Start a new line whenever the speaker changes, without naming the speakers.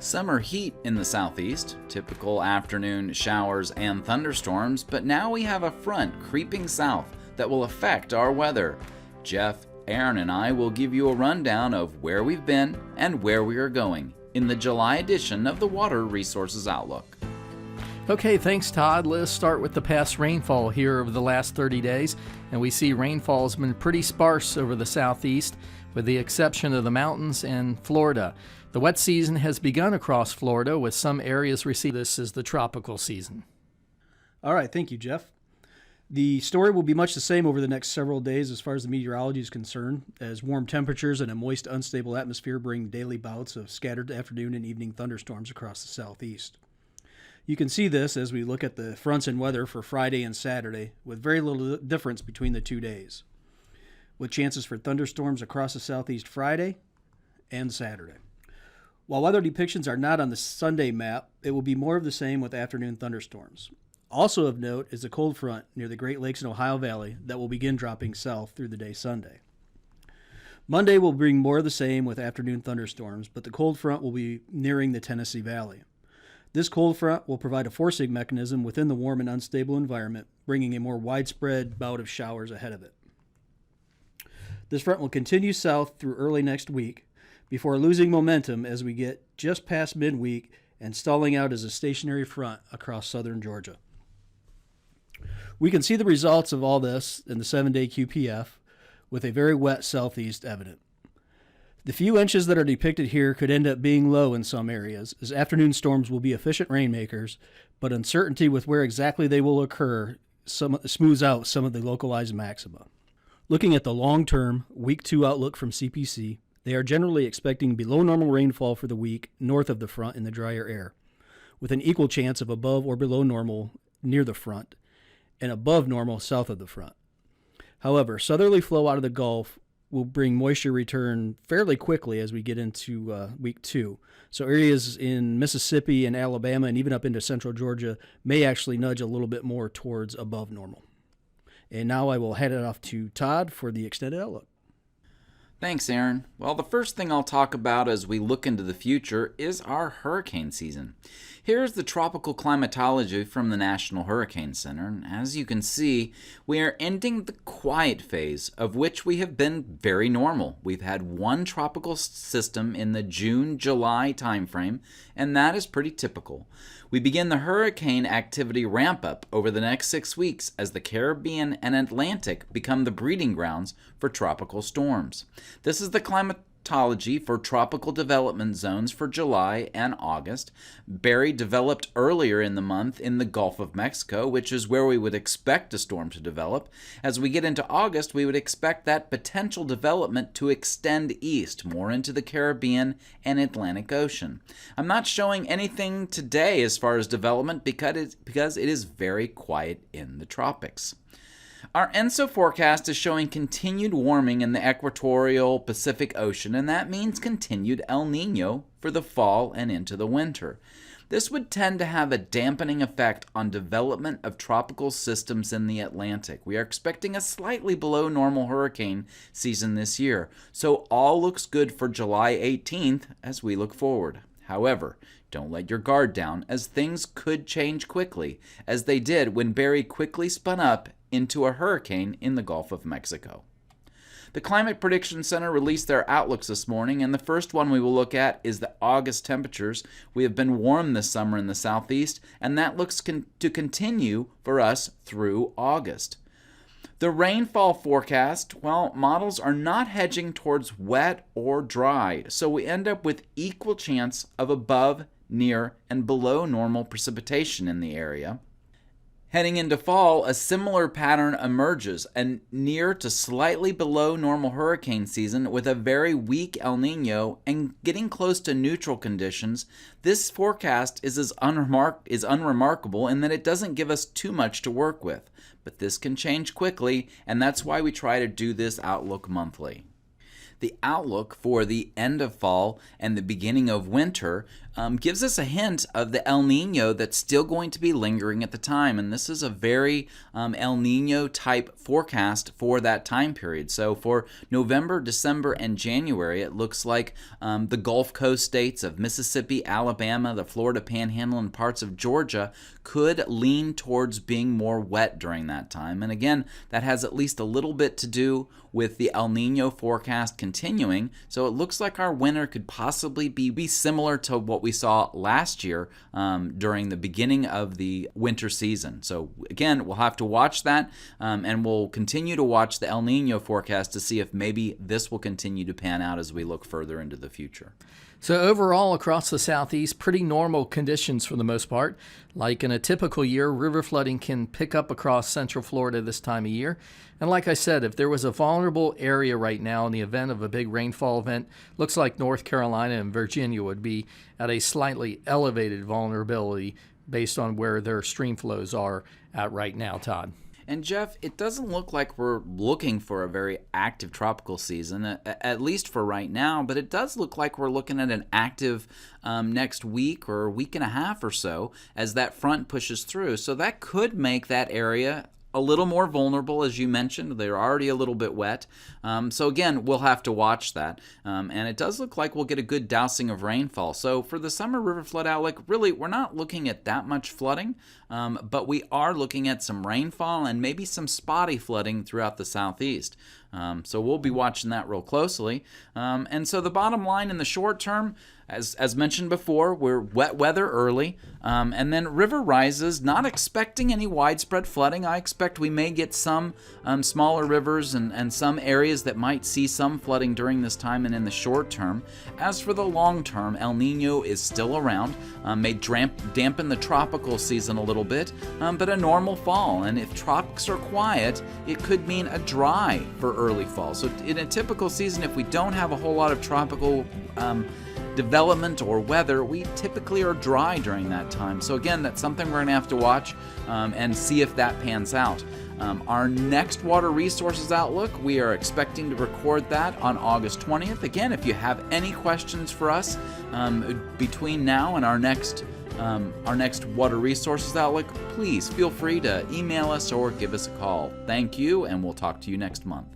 Summer heat in the southeast, typical afternoon showers and thunderstorms, but now we have a front creeping south that will affect our weather. Jeff, Aaron, and I will give you a rundown of where we've been and where we are going in the July edition of the Water Resources Outlook.
Okay, thanks Todd. Let's start with the past rainfall here over the last 30 days. And we see rainfall has been pretty sparse over the southeast, with the exception of the mountains and Florida. The wet season has begun across Florida, with some areas receiving this as the tropical season.
All right, thank you, Jeff. The story will be much the same over the next several days as far as the meteorology is concerned, as warm temperatures and a moist, unstable atmosphere bring daily bouts of scattered afternoon and evening thunderstorms across the southeast. You can see this as we look at the fronts and weather for Friday and Saturday, with very little difference between the 2 days, with chances for thunderstorms across the southeast Friday and Saturday. While weather depictions are not on the Sunday map, it will be more of the same with afternoon thunderstorms. Also of note is the cold front near the Great Lakes and Ohio Valley that will begin dropping south through the day Sunday. Monday will bring more of the same with afternoon thunderstorms, but the cold front will be nearing the Tennessee Valley. This cold front will provide a forcing mechanism within the warm and unstable environment, bringing a more widespread bout of showers ahead of it. This front will continue south through early next week, before losing momentum as we get just past midweek and stalling out as a stationary front across southern Georgia. We can see the results of all this in the 7-day QPF, with a very wet southeast evident. The few inches that are depicted here could end up being low in some areas, as afternoon storms will be efficient rainmakers, but uncertainty with where exactly they will occur smooths out some of the localized maxima. Looking at the long-term Week 2 outlook from CPC, they are generally expecting below normal rainfall for the week north of the front in the drier air, with an equal chance of above or below normal near the front and above normal south of the front. However, southerly flow out of the Gulf will bring moisture return fairly quickly as we get into week 2. So areas in Mississippi and Alabama and even up into central Georgia may actually nudge a little bit more towards above normal. And now I will head it off to Todd for the extended outlook.
Thanks, Aaron. Well, the first thing I'll talk about as we look into the future is our hurricane season. Here's the tropical climatology from the National Hurricane Center, and as you can see, we are ending the quiet phase, of which we have been very normal. We've had one tropical system in the June-July timeframe, and that is pretty typical. We begin the hurricane activity ramp-up over the next 6 weeks as the Caribbean and Atlantic become the breeding grounds for tropical storms. This is the climatology for tropical development zones for July and August. Barry developed earlier in the month in the Gulf of Mexico, which is where we would expect a storm to develop. As we get into August, we would expect that potential development to extend east, more into the Caribbean and Atlantic Ocean. I'm not showing anything today as far as development because it is very quiet in the tropics. Our ENSO forecast is showing continued warming in the equatorial Pacific Ocean, and that means continued El Niño for the fall and into the winter. This would tend to have a dampening effect on development of tropical systems in the Atlantic. We are expecting a slightly below normal hurricane season this year, so all looks good for July 18th as we look forward. However, don't let your guard down, as things could change quickly, as they did when Barry quickly spun up into a hurricane in the Gulf of Mexico. The Climate Prediction Center released their outlooks this morning, and the first one we will look at is the August temperatures. We have been warm this summer in the southeast, and that looks to continue for us through August. The rainfall forecast, well, models are not hedging towards wet or dry, so we end up with equal chance of above, near, and below normal precipitation in the area. Heading into fall, a similar pattern emerges, a near to slightly below normal hurricane season with a very weak El Niño and getting close to neutral conditions. This forecast is unremarkable in that it doesn't give us too much to work with. But this can change quickly, and that's why we try to do this outlook monthly. The outlook for the end of fall and the beginning of winter gives us a hint of the El Nino that's still going to be lingering at the time. And this is a very El Nino type forecast for that time period. So for November, December, and January, it looks like the Gulf Coast states of Mississippi, Alabama, the Florida Panhandle, and parts of Georgia could lean towards being more wet during that time. And again, that has at least a little bit to do with the El Nino forecast continuing. So it looks like our winter could possibly be similar to what we saw last year during the beginning of the winter season. So again, we'll have to watch that, and we'll continue to watch the El Nino forecast to see if maybe this will continue to pan out as we look further into the future.
So overall, across the southeast, pretty normal conditions for the most part. Like in a typical year, river flooding can pick up across central Florida this time of year. And like I said, if there was a vulnerable area right now in the event of a big rainfall event, looks like North Carolina and Virginia would be at a slightly elevated vulnerability based on where their stream flows are at right now, Todd.
And Jeff, it doesn't look like we're looking for a very active tropical season, at least for right now, but it does look like we're looking at an active next week or week and a half or so as that front pushes through. So that could make that area a little more vulnerable, as you mentioned. They're already a little bit wet. So again, we'll have to watch that. And it does look like we'll get a good dousing of rainfall. So for the summer river flood outlook, really, we're not looking at that much flooding, but we are looking at some rainfall and maybe some spotty flooding throughout the southeast. So we'll be watching that real closely. And so the bottom line in the short term, as mentioned before, we're wet weather early, and then river rises, not expecting any widespread flooding. I expect we may get some smaller rivers and some areas that might see some flooding during this time and in the short term. As for the long term, El Nino is still around, may dampen the tropical season a little bit, but a normal fall. And if tropics are quiet, it could mean a dry for early fall. So in a typical season, if we don't have a whole lot of tropical development or weather, we typically are dry during that time. So again, that's something we're going to have to watch and see if that pans out. Our next water resources outlook, we are expecting to record that on August 20th. Again, if you have any questions for us between now and our next water resources outlook, please feel free to email us or give us a call. Thank you, and we'll talk to you next month.